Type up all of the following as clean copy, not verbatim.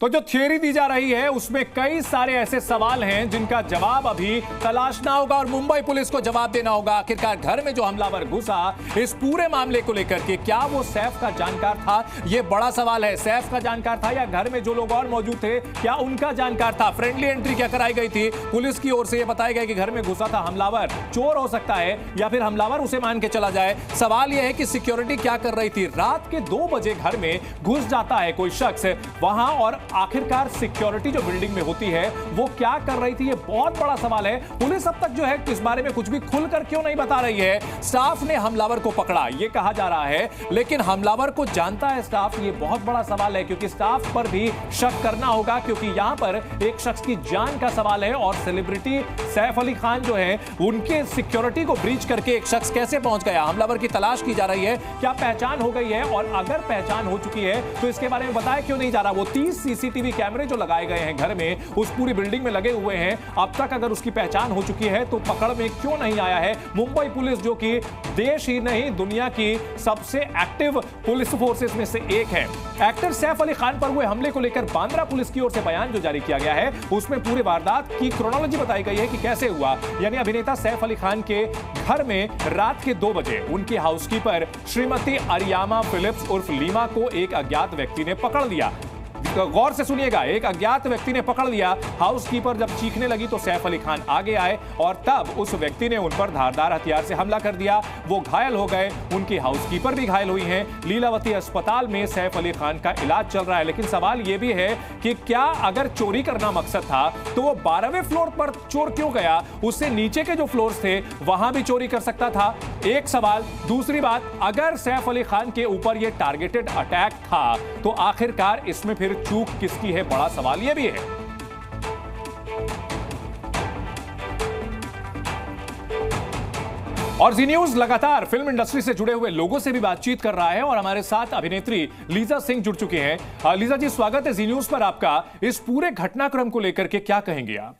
तो जो थ्योरी दी जा रही है उसमें कई सारे ऐसे सवाल हैं जिनका जवाब अभी तलाशना होगा और मुंबई पुलिस को जवाब देना होगा। आखिरकार घर में जो हमलावर घुसा, इस पूरे मामले को लेकर के क्या वो सैफ का जानकार था? ये बड़ा सवाल है। सैफ का जानकार था या घर में जो लोग और मौजूद थे क्या उनका जानकार था? फ्रेंडली एंट्री क्या कराई गई थी? पुलिस की ओर से यह बताया गया कि घर में घुसा था हमलावर, चोर हो सकता है या फिर हमलावर उसे मान के चला जाए। सवाल यह है कि सिक्योरिटी क्या कर रही थी? रात के 2 बजे घर में घुस जाता है कोई शख्स वहां, और आखिरकार सिक्योरिटी जो बिल्डिंग में होती है वो क्या कर रही थी? ये बहुत बड़ा सवाल है। पुलिस अब तक जो है इस बारे में कुछ भी खुलकर क्यों नहीं बता रही है? स्टाफ ने हमलावर को पकड़ा ये कहा जा रहा है, लेकिन हमलावर को जानता है स्टाफ? ये बहुत बड़ा सवाल है, क्योंकि स्टाफ पर भी शक करना होगा, क्योंकि यहां पर एक शख्स की जान का सवाल है और सेलिब्रिटी सैफ अली खान जो है उनके सिक्योरिटी को ब्रीच करके एक शख्स कैसे पहुंच गया? हमलावर की तलाश की जा रही है। क्या पहचान हो गई है? और अगर पहचान हो चुकी है तो इसके बारे में बताया क्यों नहीं जा रहा? वो 30 सीसीटीवी कैमरे जो लगाए गए हैं घर में, उस पूरी बिल्डिंग में लगे हुए हैं, अब तक अगर उसकी पहचान हो चुकी है तो पकड़ में क्यों नहीं आया है? मुंबई पुलिस जो कि देश ही नहीं दुनिया की सबसे एक्टिव पुलिस फोर्सेस में से एक है। एक्टर सैफ अली खान पर हुए हमले को लेकर बांद्रा पुलिस की ओर से बयान जो जारी किया गया है उसमें पूरे वारदात की क्रोनोलॉजी बताई गई है कि कैसे हुआ। यानी अभिनेता सैफ अली खान के घर में रात के 2 बजे उनकी हाउसकीपर श्रीमती अरियामा फिलिप्स उर्फ लीमा को एक अज्ञात व्यक्ति ने पकड़ लिया। गौर से सुनिएगा, एक अज्ञात व्यक्ति ने पकड़ लिया। हाउसकीपर जब चीखने लगी तो सैफ अली खान आगे आए और तब उस व्यक्ति ने उन पर धारदार हथियार से हमला कर दिया। वो घायल हो गए, उनकी हाउसकीपर भी घायल हुई हैं। लीलावती अस्पताल में सैफ अली खान का इलाज चल रहा है। लेकिन सवाल यह भी है कि क्या अगर चोरी करना मकसद था तो वो 12वें फ्लोर पर चोर क्यों गया? उससे नीचे के जो फ्लोर्स थे वहां भी चोरी कर सकता था, एक सवाल। दूसरी बात, अगर सैफ अली खान के ऊपर यह टारगेटेड अटैक था तो आखिरकार इसमें फिर चूक किसकी है? बड़ा सवाल यह भी है। और जी न्यूज लगातार फिल्म इंडस्ट्री से जुड़े हुए लोगों से भी बातचीत कर रहा है और हमारे साथ अभिनेत्री लीजा सिंह जुड़ चुके हैं। लीजा जी, स्वागत है जी न्यूज पर आपका। इस पूरे घटनाक्रम को लेकर के क्या कहेंगे आप?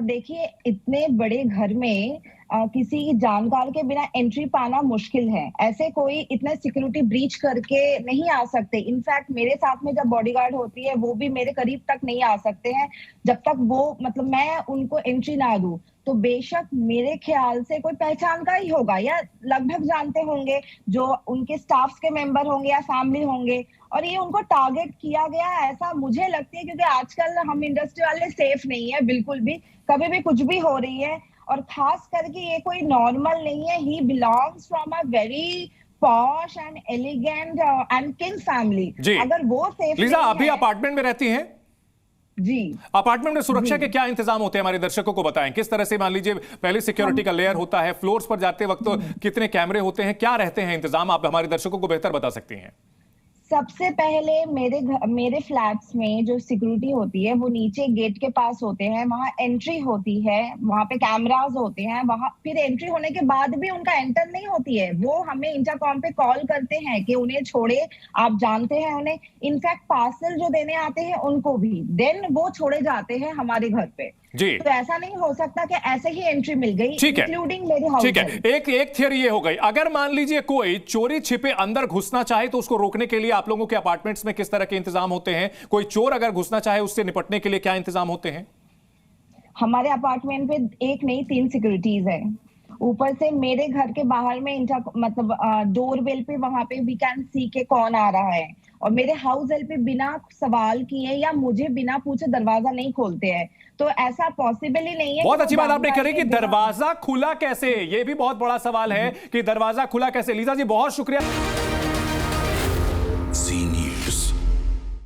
देखिए, इतने बड़े घर में किसी जानकार के बिना एंट्री पाना मुश्किल है। ऐसे कोई इतना सिक्योरिटी ब्रीच करके नहीं आ सकते। इनफैक्ट मेरे साथ में जब बॉडीगार्ड होती है वो भी मेरे करीब तक नहीं आ सकते हैं जब तक वो मैं उनको एंट्री ना दूं। तो बेशक मेरे ख्याल से कोई पहचान का ही होगा या लगभग जानते होंगे, जो उनके स्टाफ के मेंबर होंगे या फैमिली होंगे, और ये उनको टारगेट किया गया ऐसा मुझे लगती है, क्योंकि आजकल हम इंडस्ट्री वाले सेफ नहीं है बिल्कुल भी। कभी भी कुछ भी हो रही है, और खास करके ये कोई नॉर्मल नहीं है। He belongs from a very posh and elegant and king family. अगर वो सेफ लीजा, आप भी अपार्टमेंट में रहती हैं? जी। अपार्टमेंट में सुरक्षा के क्या इंतजाम होते हैं? हमारे दर्शकों को बताएं किस तरह से, मान लीजिए पहले सिक्योरिटी का लेयर होता है, फ्लोर्स पर जाते वक्त कितने कैमरे होते हैं, क्या रहते हैं इंतजाम? आप हमारे दर्शकों को बेहतर बता सकती हैं। सबसे पहले मेरे फ्लैट्स में जो सिक्योरिटी होती है वो नीचे गेट के पास होते हैं, वहां एंट्री होती है, वहां पे कैमरास होते हैं। वहां फिर एंट्री होने के बाद भी उनका एंटर नहीं होती है, वो हमें इंटरकॉम पे कॉल करते हैं कि उन्हें छोड़े, आप जानते हैं उन्हें। इनफैक्ट पार्सल जो देने आते हैं उनको भी देन वो छोड़े जाते हैं हमारे घर पे जी। तो ऐसा नहीं हो सकता कि ऐसे ही एंट्री मिल गई, इंक्लूडिंग मेरे हाउस। ठीक है, एक थियरी ये हो गई, अगर मान लीजिए कोई चोरी छिपे अंदर घुसना चाहे तो उसको रोकने के लिए आप लोगों के अपार्टमेंट्स में किस तरह के इंतजाम होते हैं? कोई चोर अगर घुसना चाहे उससे निपटने के लिए क्या इंतजाम होते हैं? हमारे अपार्टमेंट पे 1 नहीं 3 सिक्योरिटीज है। ऊपर से मेरे घर के बाहर में डोरबेल पे वहां पे वी कैन सी के कौन आ रहा है, और मेरे हाउस हेल्प पे बिना सवाल किए या मुझे बिना पूछे दरवाजा नहीं खोलते हैं। तो ऐसा पॉसिबल ही नहीं है। बहुत अच्छी बात आपने करी कि दरवाजा खुला कैसे, ये भी बहुत बड़ा सवाल है कि दरवाजा खुला कैसे। लीजा जी, बहुत शुक्रिया।